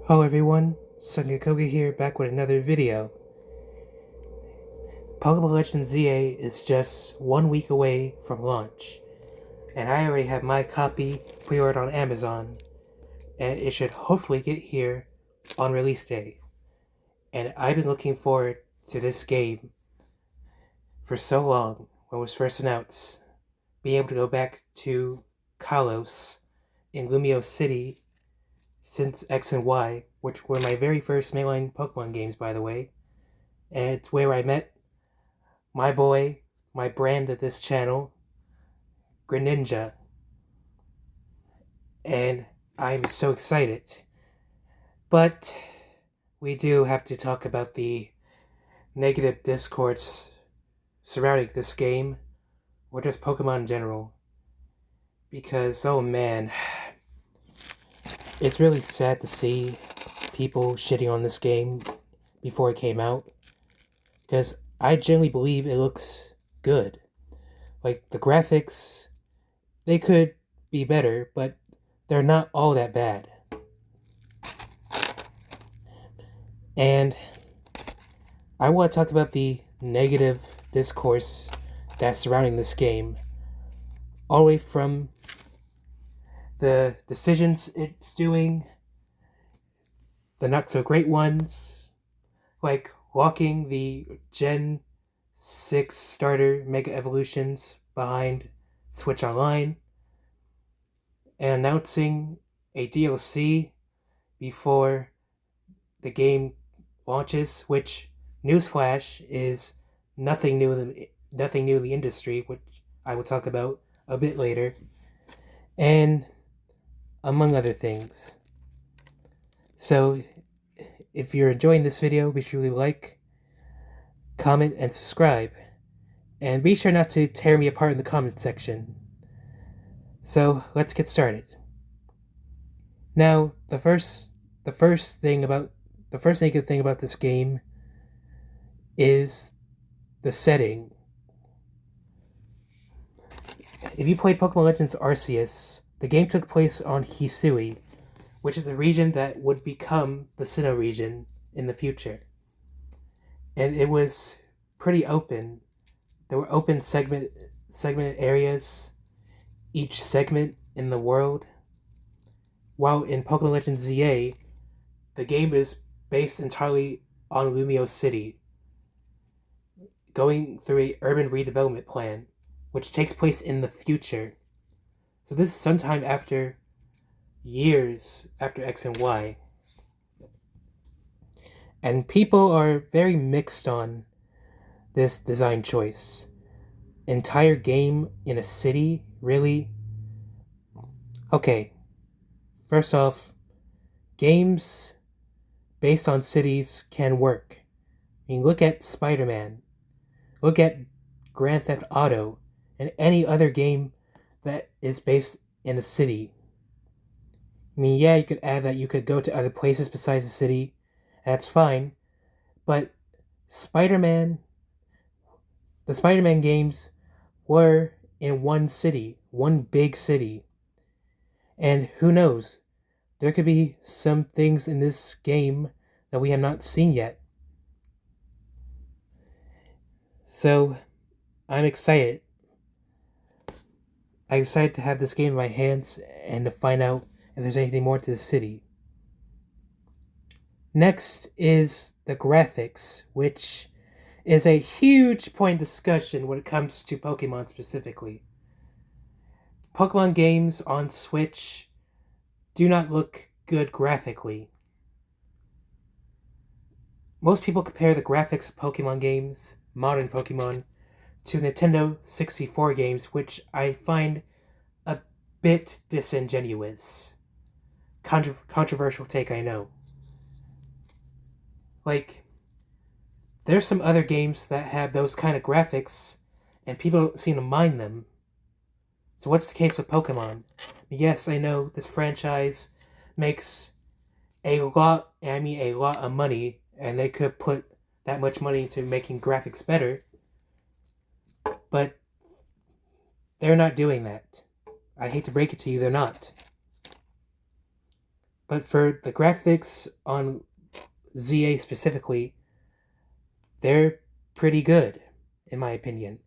Hello everyone, Sungakoga here, back with another video. Pokémon Legends ZA is just 1 week away from launch, and I already have my copy pre-ordered on Amazon, and it should hopefully get here on release day. And I've been looking forward to this game for so long when it was first announced, being able to go back to Kalos in Lumio City since X and Y, which were my very first mainline Pokemon games, by the way. And it's where I met my boy, my brand of this channel, Greninja. And I'm so excited. But we do have to talk about the negative discourse surrounding this game, or just Pokemon in general. Because, oh man, it's really sad to see people shitting on this game before it came out. Because I genuinely believe it looks good. Like, the graphics, they could be better, but they're not all that bad. And I want to talk about the negative discourse that's surrounding this game, all the way from the decisions it's doing, the not so great ones, like locking the Gen 6 starter Mega Evolutions behind Switch Online, and announcing a DLC before the game launches, which, newsflash, is nothing new in the industry, which I will talk about a bit later, and among other things. So, if you're enjoying this video, be sure to like, comment, and subscribe. And be sure not to tear me apart in the comment section. So, let's get started. Now, the first negative thing about this game is the setting. If you played Pokémon Legends Arceus, the game took place on Hisui, which is a region that would become the Sinnoh region in the future. And it was pretty open. There were open segmented areas, each segment in the world. While in Pokémon Legends ZA, the game is based entirely on Lumio City, going through a urban redevelopment plan, which takes place in the future. So this is sometime after years after X and Y. And people are very mixed on this design choice. Entire game in a city? Really? Okay. First off, games based on cities can work. I mean, look at Spider-Man. Look at Grand Theft Auto and any other game that is based in a city. I mean, yeah, you could add that you could go to other places besides the city, and that's fine, but the Spider-Man games were in one city, one big city. And who knows, there could be some things in this game that we have not seen yet. So, I'm excited. I'm excited to have this game in my hands and to find out if there's anything more to the city. Next is the graphics, which is a huge point of discussion when it comes to Pokemon specifically. Pokemon games on Switch do not look good graphically. Most people compare the graphics of Pokemon games, modern Pokemon, to Nintendo 64 games, which I find a bit disingenuous. Controversial take, I know. Like, there's some other games that have those kind of graphics, and people don't seem to mind them. So what's the case with Pokemon? Yes, I know this franchise makes a lot of money, and they could put that much money into making graphics better, but they're not doing that. I hate to break it to you, they're not. But for the graphics on ZA specifically, they're pretty good, in my opinion.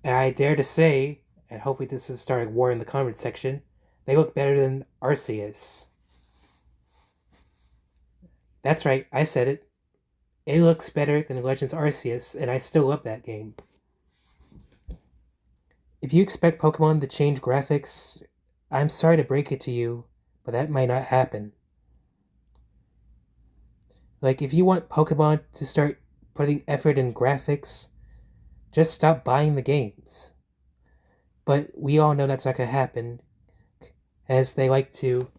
And I dare to say, and hopefully this is starting war in the comments section, they look better than Arceus. That's right, I said it. It looks better than Legends Arceus, and I still love that game. If you expect Pokemon to change graphics, I'm sorry to break it to you, but that might not happen. Like, if you want Pokemon to start putting effort in graphics, just stop buying the games. But we all know that's not going to happen, as they like to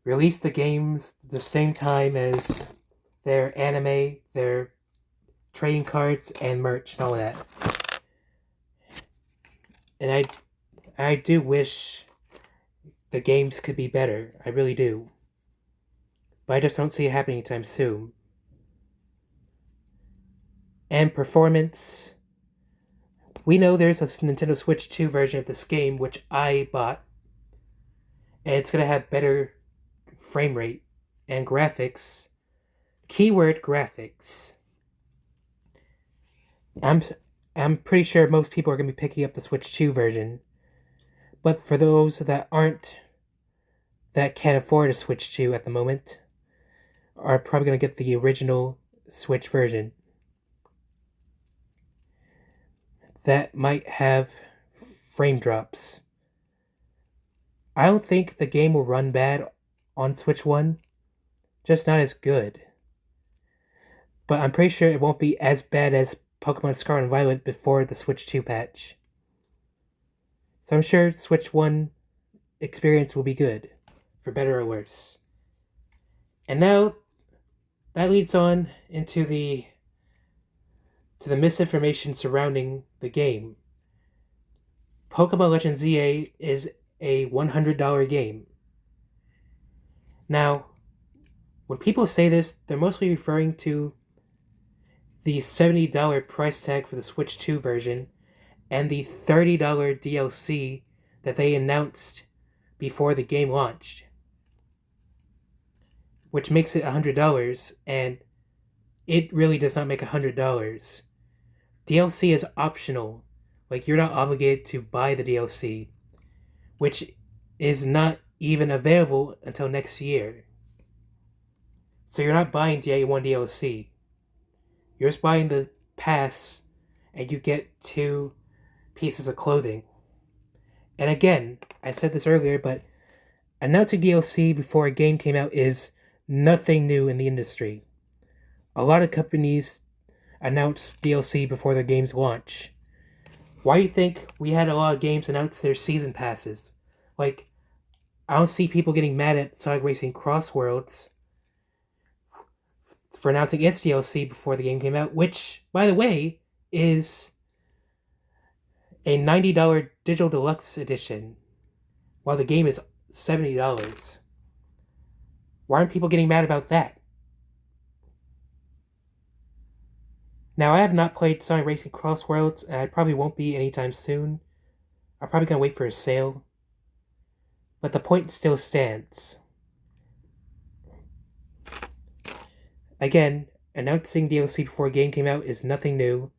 release the games the same time as their anime, their trading cards, and merch, and all that. And I do wish the games could be better. I really do. But I just don't see it happening anytime soon. And performance. We know there's a Nintendo Switch 2 version of this game, which I bought. And it's going to have better frame rate and graphics. Keyword graphics. I'm pretty sure most people are going to be picking up the Switch 2 version. But for those that can't afford a Switch 2 at the moment, are probably going to get the original Switch version. That might have frame drops. I don't think the game will run bad on Switch 1, just not as good. But I'm pretty sure it won't be as bad as Pokemon Scarlet and Violet before the Switch 2 patch. So I'm sure Switch 1 experience will be good, for better or worse. And now, that leads on into the misinformation surrounding the game. Pokémon Legends ZA is a $100 game. Now, when people say this, they're mostly referring to the $70 price tag for the Switch 2 version and the $30 DLC that they announced before the game launched, which makes it $100, and it really does not make $100. DLC is optional. Like, you're not obligated to buy the DLC, which is not even available until next year. So you're not buying Day 1 DLC. You're just buying the pass, and you get 2 pieces of clothing. And again, I said this earlier, but announcing DLC before a game came out is nothing new in the industry. A lot of companies announce DLC before their games launch. Why do you think we had a lot of games announce their season passes? Like, I don't see people getting mad at Sonic Racing Crossworlds for announcing its DLC before the game came out, which, by the way, is a $90 digital deluxe edition, while the game is $70. Why aren't people getting mad about that? Now, I have not played Sonic Racing Crossworlds, and I probably won't be anytime soon. I'm probably going to wait for a sale. But the point still stands. Again, announcing DLC before a game came out is nothing new.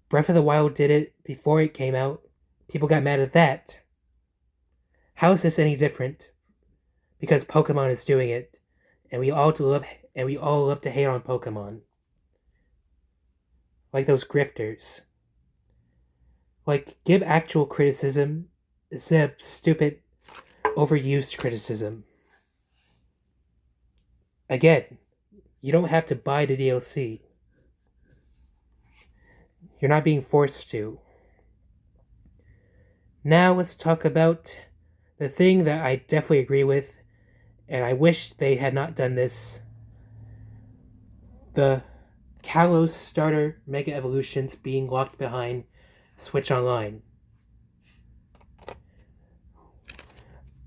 Breath of the Wild did it before it came out. People got mad at that. How is this any different? Because Pokemon is doing it, and we all love to hate on Pokemon. Like those grifters. Like, give actual criticism instead of stupid, overused criticism. Again, you don't have to buy the DLC. You're not being forced to. Now let's talk about the thing that I definitely agree with, and I wish they had not done this. The Kalos starter Mega Evolutions being locked behind Switch Online.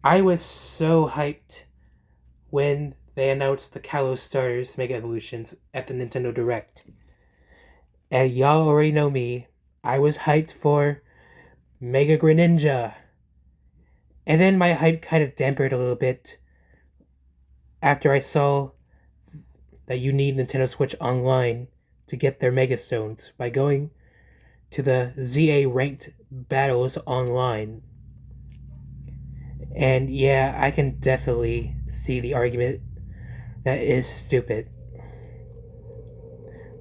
I was so hyped when they announced the Kalos starters Mega Evolutions at the Nintendo Direct. And y'all already know me. I was hyped for Mega Greninja. And then my hype kind of dampened a little bit after I saw that you need Nintendo Switch Online to get their Mega Stones by going to the ZA ranked battles online. And yeah, I can definitely see the argument that is stupid.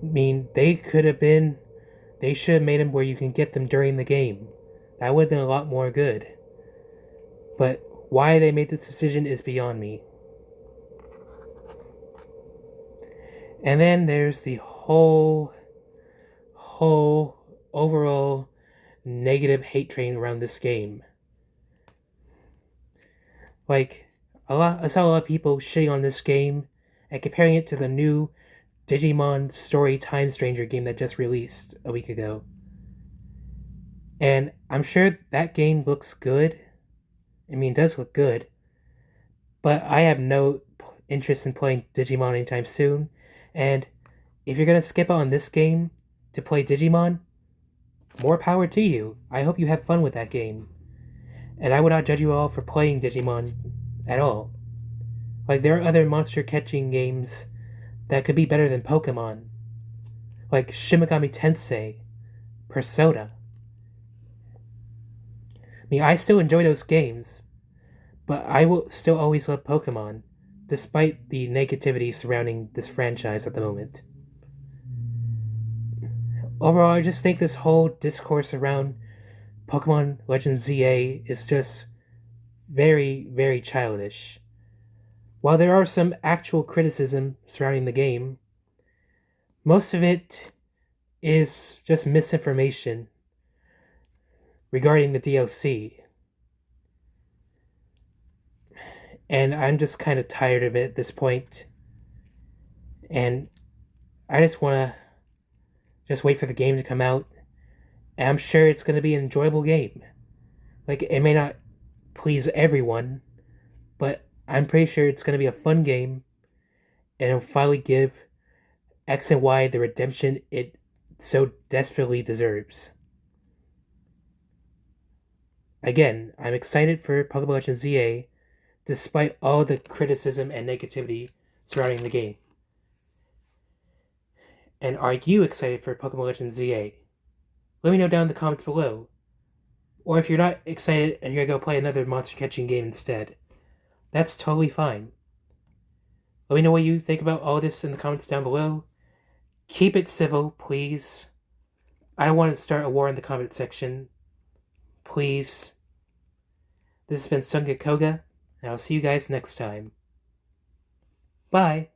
I mean, they should have made them where you can get them during the game. That would have been a lot more good. But why they made this decision is beyond me. And then there's the whole overall negative hate train around this game. Like, I saw a lot of people shitting on this game and comparing it to the new Digimon Story Time Stranger game that just released a week ago. And I'm sure that game looks good. I mean, it does look good. But I have no interest in playing Digimon anytime soon. And if you're going to skip out on this game to play Digimon, more power to you. I hope you have fun with that game. And I would not judge you all for playing Digimon at all. Like, there are other monster catching games that could be better than Pokemon. Like Shin Megami Tensei, Persona. I mean, I still enjoy those games, but I will still always love Pokemon, despite the negativity surrounding this franchise at the moment. Overall, I just think this whole discourse around Pokémon Legends ZA is just very, very childish. While there are some actual criticism surrounding the game, most of it is just misinformation regarding the DLC. And I'm just kind of tired of it at this point. And I just want to just wait for the game to come out. And I'm sure it's going to be an enjoyable game. Like, it may not please everyone, but I'm pretty sure it's going to be a fun game. And it'll finally give X and Y the redemption it so desperately deserves. Again, I'm excited for Pokémon Legends ZA, despite all the criticism and negativity surrounding the game. And are you excited for Pokémon Legends ZA? Let me know down in the comments below. Or if you're not excited and you're going to go play another monster catching game instead, that's totally fine. Let me know what you think about all this in the comments down below. Keep it civil, please. I don't want to start a war in the comment section. Please. This has been Sunga Koga, and I'll see you guys next time. Bye!